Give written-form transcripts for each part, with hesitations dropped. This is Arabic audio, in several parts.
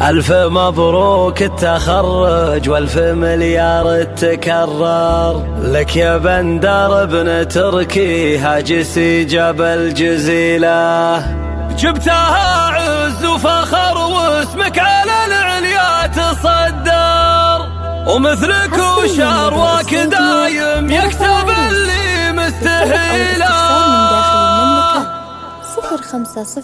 ألف مبروك التخرج والف مليار تكرر لك يا بندر ابن تركي هاجسي جبل جزيلة. جبتها عز وفخر واسمك على العليا تصدر، ومثلك وشارواك دايم يكتب اللي مستحيله. 050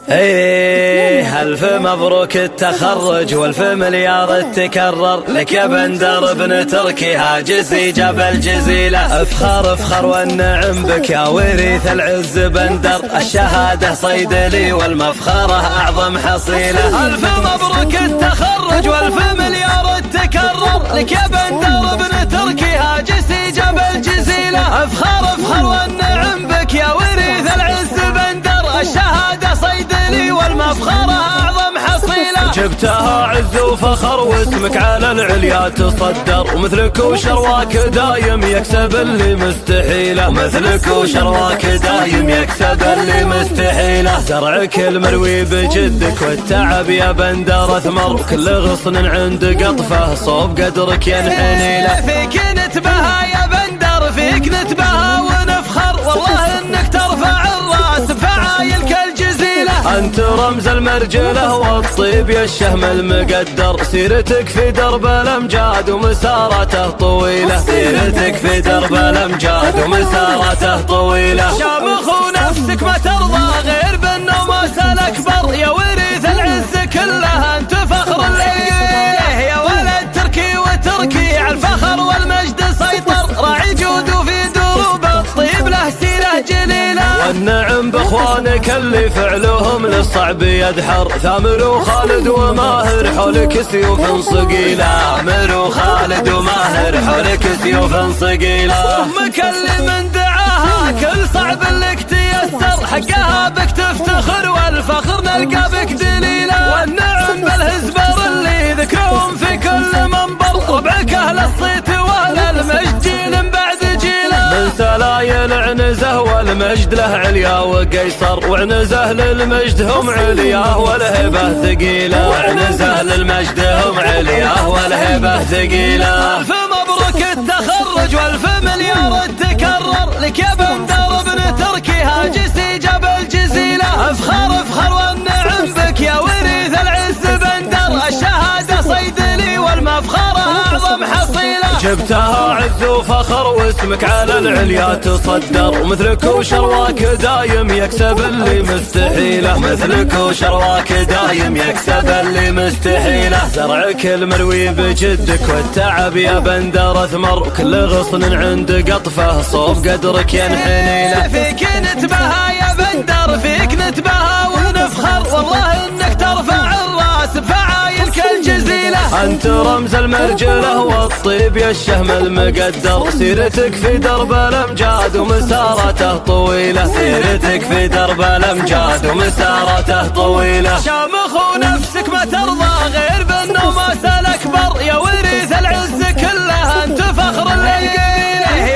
ألف مبروك التخرج والف مليار تكرر لك يا بندر ابن تركي هاجسي جبل جزيلة. افخر افخر والنعم بك يا وريث العز بندر، الشهادة صيدلي والمفخرة أعظم حصيلة. ألف مبروك التخرج والف مليار تكرر لك يا بندر ابن تركي هاجسي جبل جزيلة. افخر افخر والنعم بك يا وريث العز بندر، الشهادة صيدلي والمفخرة أعظم حصيلة. جبتها عز وفخر واسمك على العليا تصدر، ومثلك وشرواك دايم يكسب اللي مستحيله. مثلك وشرواك دايم يكسب اللي مستحيله. زرعك المروي بجدك والتعب يا بندر اثمر، وكل غصن عند قطفه صوب قدرك ينحني له. فيك نتباهى يا بندر فيك نتباهى ونفخر، والله انك ترفع الراس بفعايل كالجزيلة. انت رمز المرجله والطيب يا الشهم المقدر، سيرتك في درب الامجاد ومساراته طويله. سيرتك في درب الامجاد ومساراته طويله. شامخ ونفسك ما ترضى غير بالنوماس الاكبر، يا وريث العز كله انت فخر الليله. يا ولد تركي وتركي على الفخر والمجد سيطر، راعي جود وفي دروب الطيب له سيره جليله. والنعم باخوانك اللي فعلهم للصعب يدحر، ثامر وخالد وماهر حولك سيوف صقيله. ثامر وخالد وماهر حولك سيوف صقيله. امك اللي من دعاها كل صعب لك تيسر، حقها بك تفتخر والفخر نلقى بك دليله. والنعم بالهزبر اللي ذكرهم في كل منبر، ربعك اهل الصيت واهل المجد جيل بعد جيله. من سلايل عنزه والمجد له عليا وقيصر، وعنزه للمجد هم علياه والهبه ثقيله. وعنزه للمجد هم علياه والهبه ثقيله. الف مبروك التخرج والف مليار تكرر لك يا بندر ابن تركي هاجسي جبل جزيله. افخر افخر والنعم بك يا وريث العز بندر، الشهاده صيدلي والمفخره اعظم حصيله. جبتها عز وفخر واسمك على العليا تصدر، ومثلك وشرواك دايم يكسب اللي مستحيله. مثلك وشرواك دايم يكسب اللي مستحيله. زرعك المروي بجدك والتعب يا بندر اثمر، وكل غصن عند قطفه صوب قدرك ينحني له. فيك نتباهى يا بندر فيك نتباهى ونفخر، والله انك ترفع الراس بفعايل كالجزيله. انت رمز المرجله والطيب يا الشهم المقدر، سيرتك في درب الامجاد ومساراته طويله. سيرتك في درب الامجاد ومساراته طويله. شامخ ونفسك ما ترضى غير بالنوماس الاكبر، يا وريث العز كله انت فخر الليله.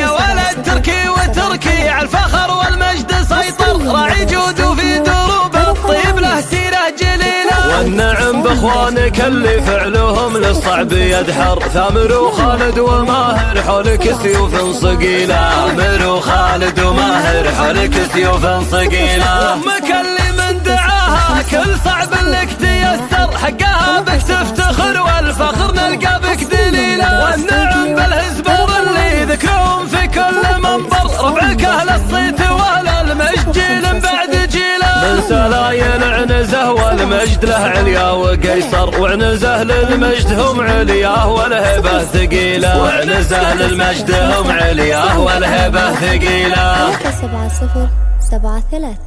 يا ولد تركي وتركي على الفخر والمجد سيطر، راعي جود وفي دروب الطيب له سيره جليله. والنعم باخوانك اللي فعلهم للصعب يدحر، ثامر وخالد وماهر حولك سيوف صقيله. ثامر وخالد وماهر حولك سيوف صقيله. امك اللي من دعاها كل صعب لك تيسر، حقها بك تفتخر والفخر نلقى بك دليله. والنعم بالهزبر اللي ذكرهم في كل منبر، ربعك اهل الصيت واهل المجد جيل بعد جيله. من سلايل عنزه والمجد له عليا وقيصر، وعنزه للمجد هم علياه والهبه ثقيله. وعنزه للمجد هم علياه والهبه ثقيله. 7073